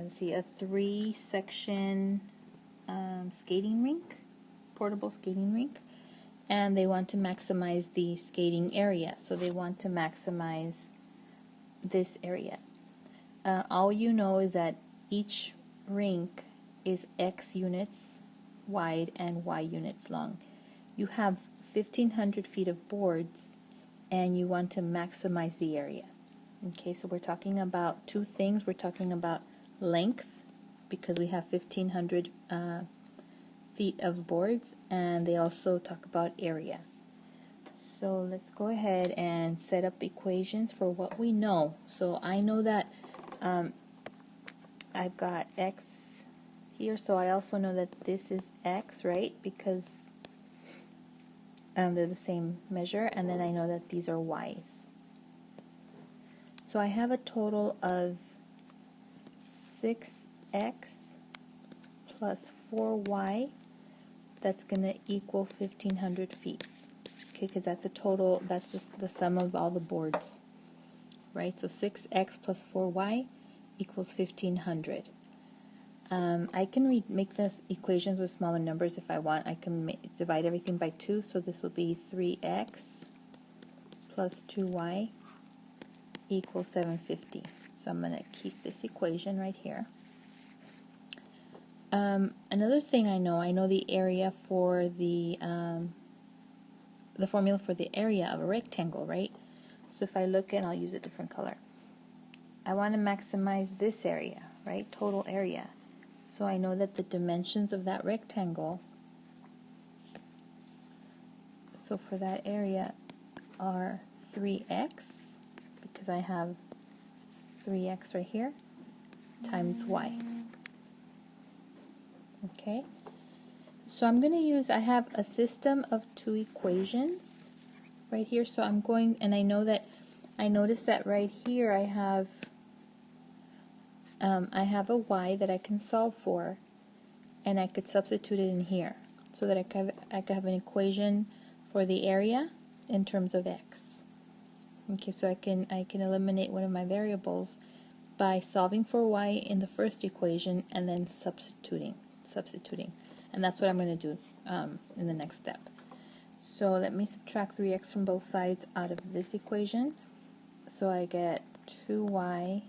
let's see, a 3-section skating rink, portable skating rink, and they want to maximize the skating area. So they want to maximize this area. All you know is that each rink is X units wide and Y units long. You have 1,500 feet of boards and you want to maximize the area. Okay, so we're talking about two things. We're talking about length, because we have 1,500 feet of boards, and they also talk about area. So let's go ahead and set up equations for what we know. So I know that I've got X here, so I also know that this is X, right? Because they're the same measure, and then I know that these are Y's. So I have a total of 6X plus 4Y. That's going to equal 1,500 feet. Okay, because that's a total, that's just the sum of all the boards, right? So 6X plus 4Y equals 1,500. I can make this equations with smaller numbers if I want. I can divide everything by 2, so this will be 3X plus 2Y equals 750. So I'm going to keep this equation right here. Another thing I know the area for the formula for the area of a rectangle, right? So if I look at, I'll use a different color. I want to maximize this area, right? Total area. So I know that the dimensions of that rectangle, so for that area, are 3x, because I have 3x right here, times y. Okay? So I'm going to use, I have a system of two equations right here, so I'm going, and I notice that right here I have a y that I can solve for, and I could substitute it in here, so that I could have an equation for the area in terms of x. Okay, so I can eliminate one of my variables by solving for y in the first equation and then substituting, and that's what I'm going to do in the next step. So let me subtract 3x from both sides out of this equation. So I get 2y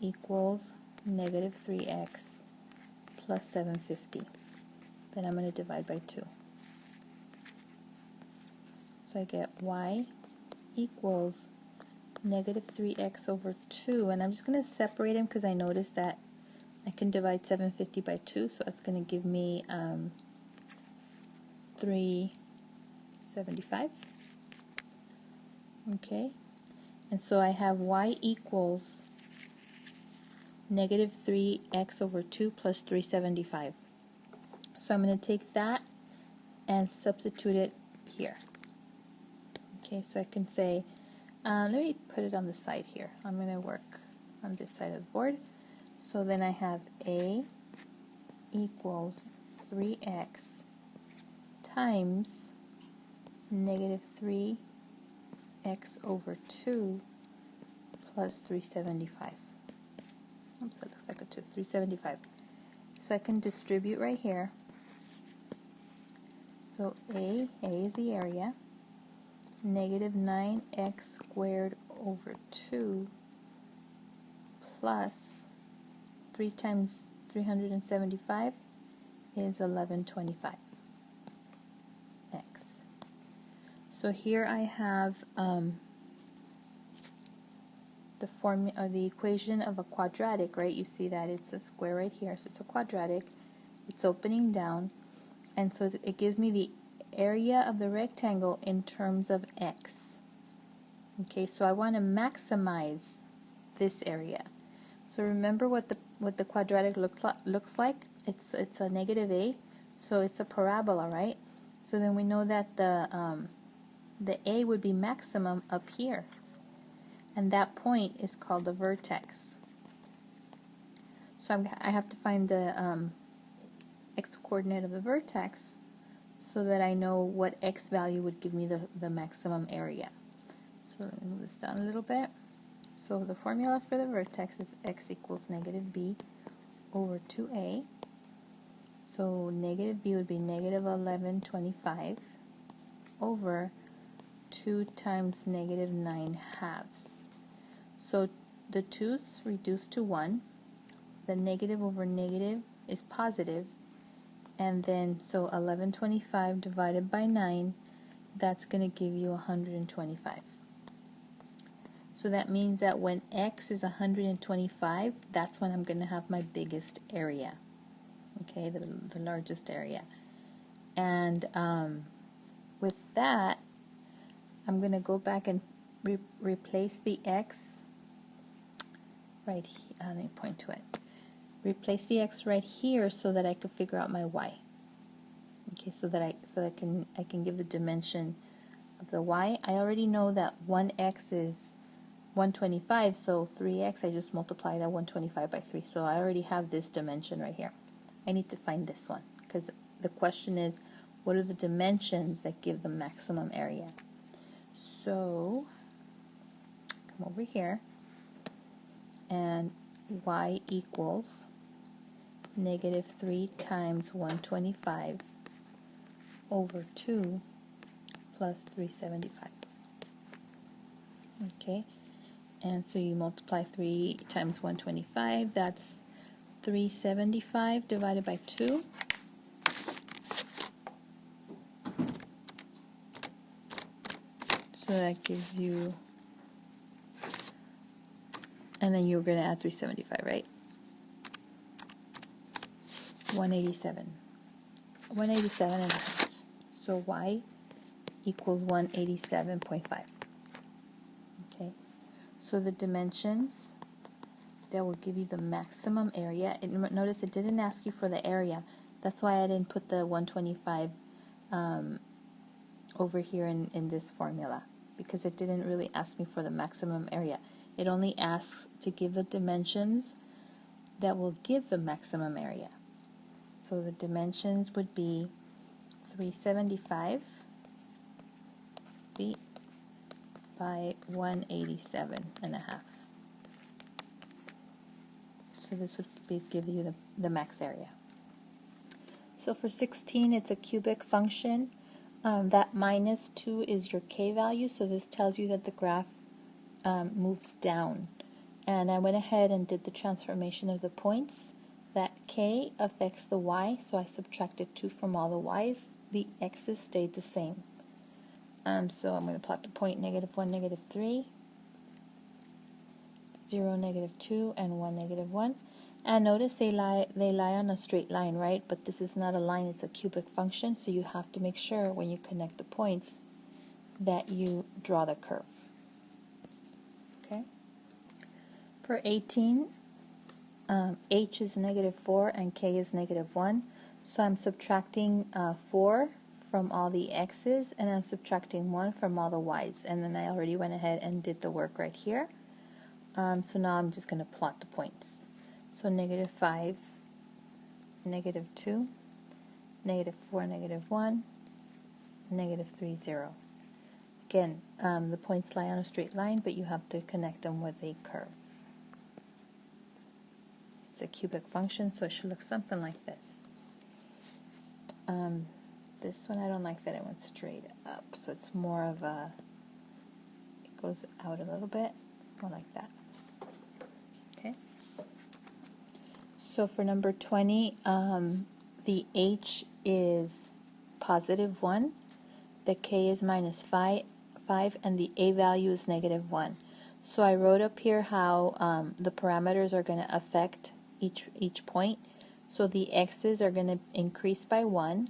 equals negative 3x plus 750. Then I'm going to divide by 2. So I get y equals negative 3x over 2, and I'm just going to separate them because I noticed that I can divide 750 by 2, so that's going to give me 375. Okay, and so I have y equals negative 3x over 2 plus 375. So I'm going to take that and substitute it here. Okay, so I can say, let me put it on the side here. I'm going to work on this side of the board. So then I have A equals 3x times negative 3x over 2 plus 375. Oops, that looks like a 2. 375. So I can distribute right here. So A is the area. Negative 9x squared over 2 plus 3 times 375 is 1125 x. So here I have the formula, or the equation of a quadratic, right? You see that it's a square right here, so it's a quadratic. It's opening down, and so it gives me the area of the rectangle in terms of x. Okay, so I want to maximize this area. So remember what the quadratic looks like. It's a negative a, so it's a parabola, right? So then we know that the a would be maximum up here, and that point is called the vertex. So I have to find the x-coordinate of the vertex so that I know what x value would give me the maximum area. So let me move this down a little bit. So the formula for the vertex is x equals negative b over 2a. So negative b would be negative 11/25 over 2 times negative 9/2. So the 2's reduce to 1. The negative over negative is positive. And then, so 11/25 divided by 9, that's going to give you 125. So that means that when x is 125, that's when I'm going to have my biggest area. Okay, the largest area. And with that, I'm going to go back and replace the x right here. Let me point to it. Replace the x right here so that I could figure out my y. Okay, so that I can give the dimension of the y. I already know that 1x is 125, so 3x, I just multiply that 125 by 3. So I already have this dimension right here. I need to find this one, because the question is, what are the dimensions that give the maximum area? So, come over here, and y equals negative 3 times 125 over 2 plus 375. Okay, and so you multiply 3 times 125, that's 375 divided by 2. So that gives you, and then you're going to add 375, right? 187. 187 and a half. So y equals 187.5. Okay. So the dimensions that will give you the maximum area. Notice it didn't ask you for the area. That's why I didn't put the 125 over here in this formula, because it didn't really ask me for the maximum area. It only asks to give the dimensions that will give the maximum area. So the dimensions would be 375 feet by 187 and a half. So this would give you the max area. So for 16, it's a cubic function. That minus 2 is your k value, so this tells you that the graph moves down. And I went ahead and did the transformation of the points. That k affects the y, so I subtracted 2 from all the y's. The x's stayed the same. So I'm going to plot the point -1, -3, 0, -2, and 1, -1. And notice they lie on a straight line, right? But this is not a line, it's a cubic function, so you have to make sure when you connect the points that you draw the curve. Okay? For 18, h is -4 and k is -1. So I'm subtracting 4 from all the x's, and I'm subtracting 1 from all the y's. And then I already went ahead and did the work right here. So now I'm just going to plot the points. So -5, -2, -4, -1, -3, 0. Again, the points lie on a straight line, but you have to connect them with a curve. It's a cubic function, so it should look something like this. This one, I don't like that it went straight up, so it's more of a, it goes out a little bit, more like that. Okay. So for number 20, the h is +1, the k is -5, and the a value is -1. So I wrote up here how the parameters are going to affect each point. So the x's are going to increase by 1,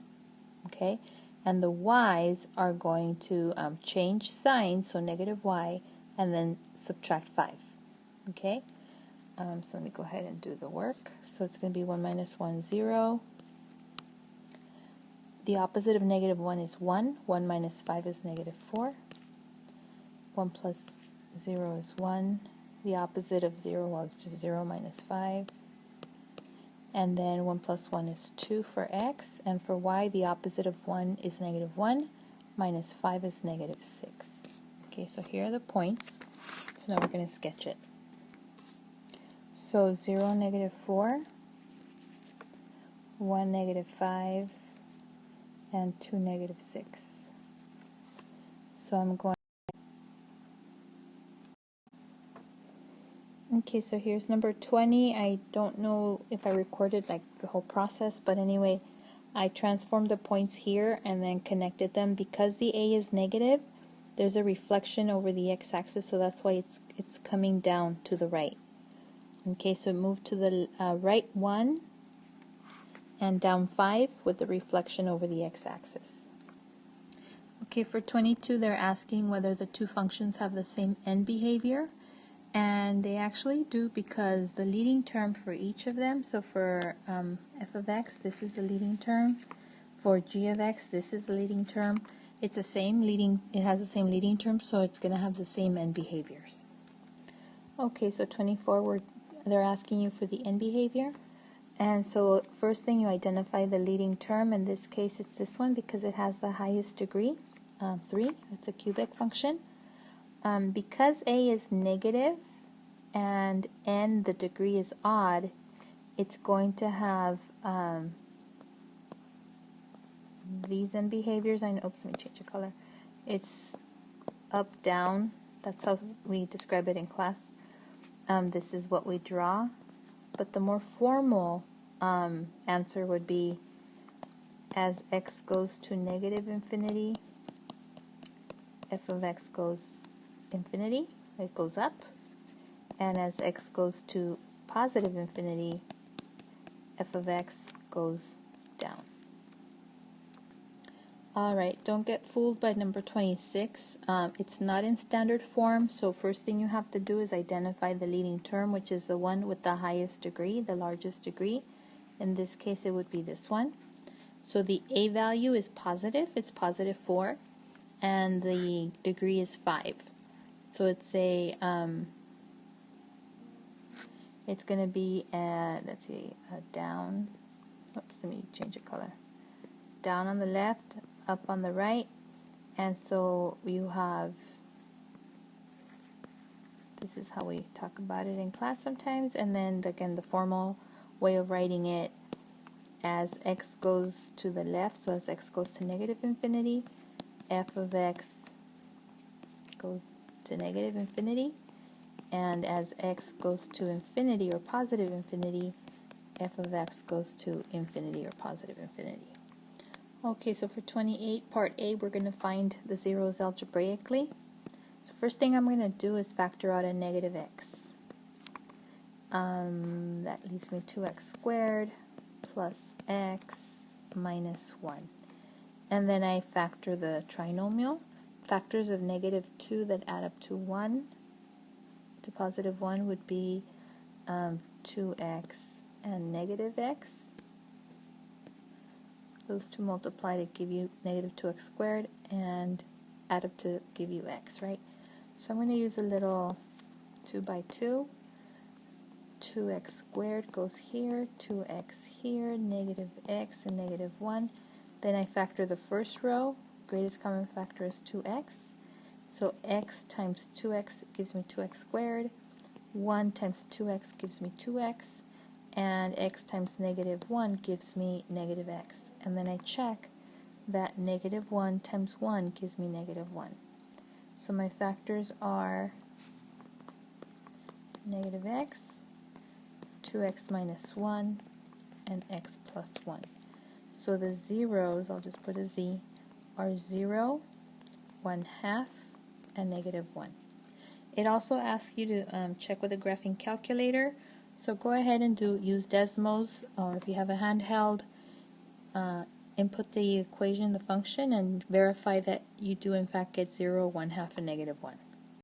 okay, and the y's are going to change signs, so -y, and then subtract 5, okay. So let me go ahead and do the work. So it's going to be 1 - 1, 0. The opposite of -1 is 1. 1 - 5 is -4. 1 plus 0 is 1. The opposite of 0 was just 0 - 5. And then 1 plus 1 is 2 for x. And for y, the opposite of 1 is -1. Minus 5 is -6. Okay, so here are the points. So now we're going to sketch it. So 0, -4, 1, -5, and 2, -6. So I'm going. Okay, so here's number 20. I don't know if I recorded like the whole process, but anyway, I transformed the points here and then connected them. Because the A is negative, there's a reflection over the x-axis, so that's why it's coming down to the right. Okay, so it moved to the right 1 and down 5 with the reflection over the x-axis. Okay, for 22, they're asking whether the two functions have the same end behavior. And they actually do, because the leading term for each of them, so for f of x, this is the leading term. For g of x, this is the leading term. It has the same leading term, so it's going to have the same end behaviors. Okay, so 24, they're asking you for the end behavior. And so first thing, you identify the leading term. In this case, it's this one because it has the highest degree, 3. It's a cubic function. Because a is negative and n, the degree, is odd, it's going to have these end behaviors. Oops, let me change the color. It's up, down. That's how we describe it in class. This is what we draw. But the more formal answer would be as x goes to -infinity, f of x goes infinity, it goes up, and as x goes to +infinity, f of x goes down. Alright, don't get fooled by number 26. It's not in standard form, so first thing you have to do is identify the leading term, which is the one with the highest degree, the largest degree. In this case, it would be this one. So the a value is positive, it's +4, and the degree is 5. So it's it's going to be let's see, down. Oops, let me change the color. Down on the left, up on the right, and so you have, this is how we talk about it in class sometimes, and then again the formal way of writing it, as x goes to the left, so as x goes to -infinity, f of x goes to -infinity, and as x goes to infinity or +infinity, f of x goes to infinity or +infinity. Okay, so for 28, part A, we're going to find the zeros algebraically. So first thing I'm going to do is factor out a -x. That leaves me 2x squared plus x minus 1. And then I factor the trinomial. Factors of -2 that add up to 1, to +1, would be 2x and -x. Those two multiply to give you -2x squared and add up to give you x, right? So I'm going to use a little 2 by 2. 2x squared goes here, 2x here, -x and -1. Then I factor the first row. Greatest common factor is 2x. So x times 2x gives me 2x squared. 1 times 2x gives me 2x. And x times -1 gives me -x. And then I check that -1 times 1 gives me -1. So my factors are -x, 2x minus 1, and x plus 1. So the zeros, I'll just put a z, are 0, 1/2, and -1. It also asks you to check with a graphing calculator. So go ahead and use Desmos, or if you have a handheld, input the equation, the function, and verify that you do in fact get 0, 1/2, and -1.